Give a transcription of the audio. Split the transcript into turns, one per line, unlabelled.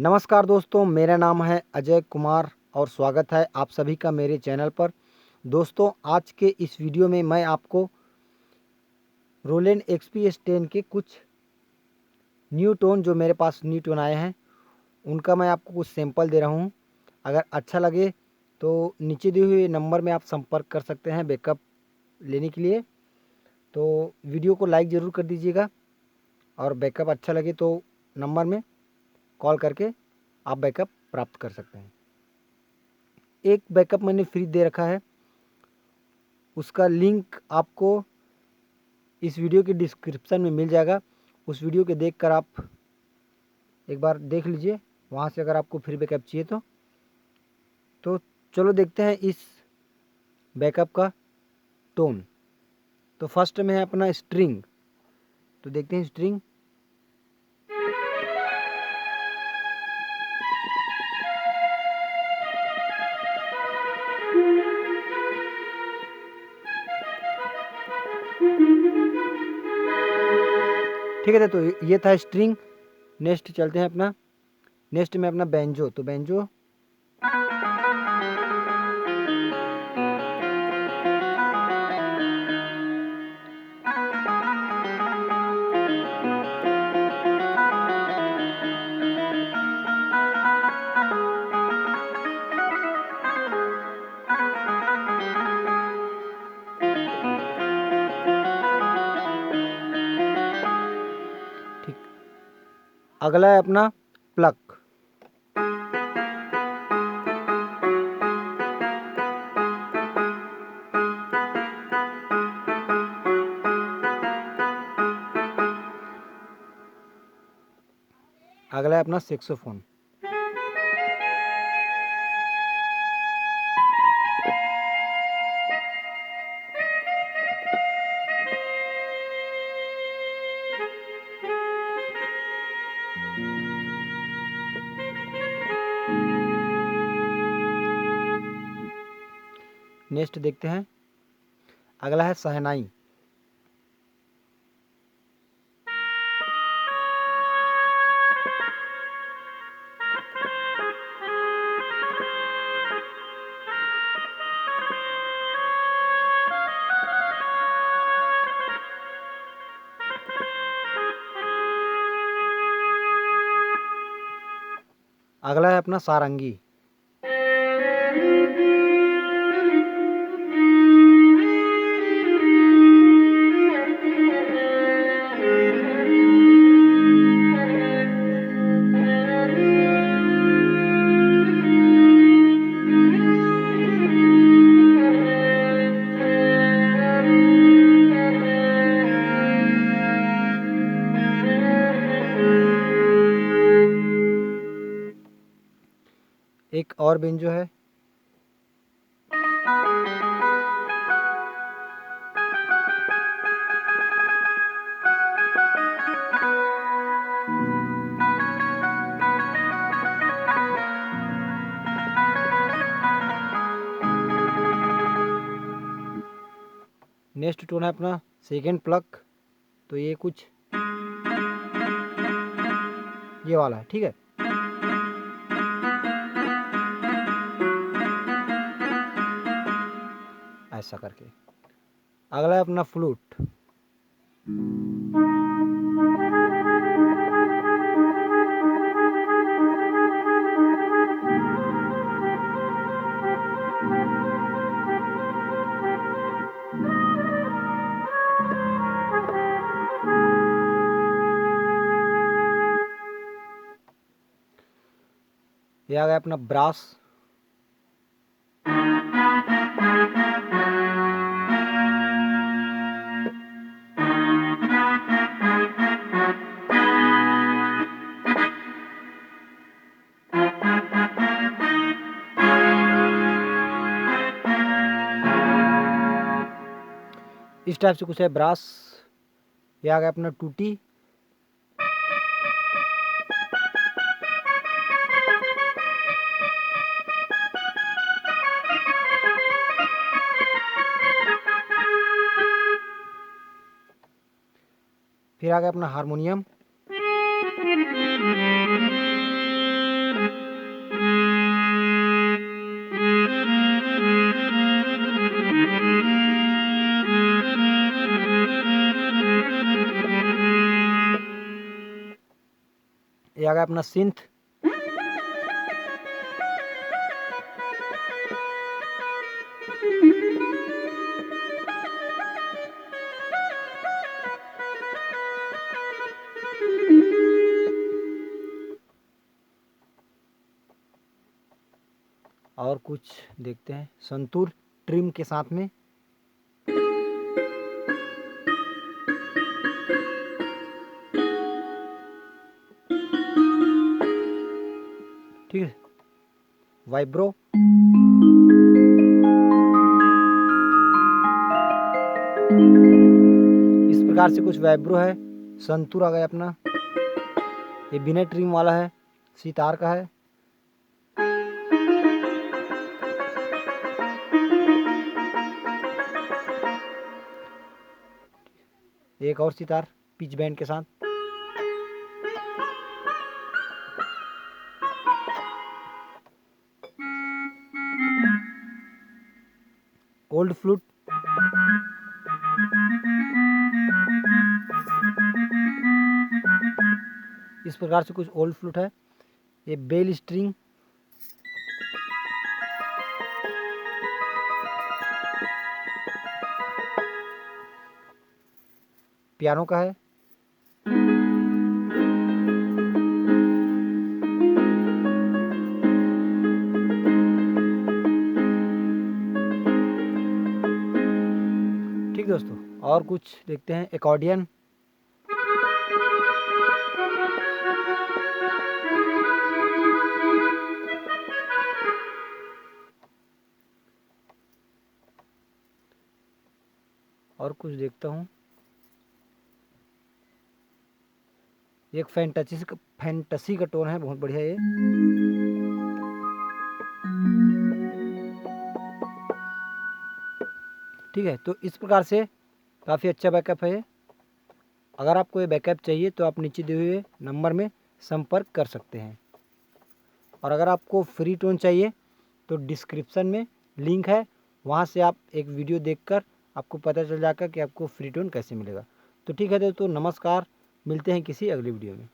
नमस्कार दोस्तों, मेरा नाम है अजय कुमार और स्वागत है आप सभी का मेरे चैनल पर। दोस्तों, आज के इस वीडियो में मैं आपको रोलैंड XP-S10 के कुछ न्यू टोन जो मेरे पास न्यू टोन आए हैं उनका मैं आपको कुछ सैंपल दे रहा हूं। अगर अच्छा लगे तो नीचे दिए हुए नंबर में आप संपर्क कर सकते हैं बैकअप लेने के लिए। तो वीडियो को लाइक ज़रूर कर दीजिएगा और बैकअप अच्छा लगे तो नंबर में कॉल करके आप बैकअप प्राप्त कर सकते हैं। एक बैकअप मैंने फ्री दे रखा है, उसका लिंक आपको इस वीडियो के डिस्क्रिप्शन में मिल जाएगा। उस वीडियो के देखकर आप एक बार देख लीजिए, वहाँ से अगर आपको फ्री बैकअप चाहिए तो चलो देखते हैं इस बैकअप का टोन। तो फर्स्ट में है अपना स्ट्रिंग, तो देखते हैं स्ट्रिंग। ठीक है, तो ये था स्ट्रिंग। नेक्स्ट चलते हैं अपना, नेक्स्ट में अपना बैंजो। तो बैंजो ठीक। अगला है अपना प्लक। अगला है अपना सेक्सोफोन। नेक्स्ट देखते हैं, अगला है शहनाई। अगला है अपना सारंगी। एक और बेंजो है, नेक्स्ट टोन है अपना सेकेंड प्लक। तो ये कुछ ये वाला है, ठीक है। ऐसा करके अगला है अपना फ्लूट। ये आ गया अपना ब्रास। इस टाइप से कुछ है ब्रास। ये आ गया अपना टूटी। फिर आ गया अपना हारमोनियम। आ गया अपना सिंथ। और कुछ देखते हैं संतूर ट्रिम के साथ में। ठीक है, वाइब्रो। इस प्रकार से कुछ वाइब्रो है। संतूर आ गया अपना, ये बिना ट्रिम वाला है, सितार का है। एक और सितार पिच बैंड के साथ। ओल्ड फ्लूट, इस प्रकार से कुछ ओल्ड फ्लूट है। ये बेल स्ट्रिंग, पियानो का है। ठीक दोस्तों, और कुछ देखते हैं एकॉर्डियन। और कुछ देखता हूँ, एक फैंटेसी का टोन है, बहुत बढ़िया ये। ठीक है, तो इस प्रकार से काफ़ी अच्छा बैकअप है ये। अगर आपको ये बैकअप चाहिए तो आप नीचे दिए हुए नंबर में संपर्क कर सकते हैं। और अगर आपको फ्री टोन चाहिए तो डिस्क्रिप्शन में लिंक है, वहाँ से आप एक वीडियो देखकर आपको पता चल जाएगा कि आपको फ्री टोन कैसे मिलेगा। तो ठीक है दोस्तों, नमस्कार, मिलते हैं किसी अगली वीडियो में।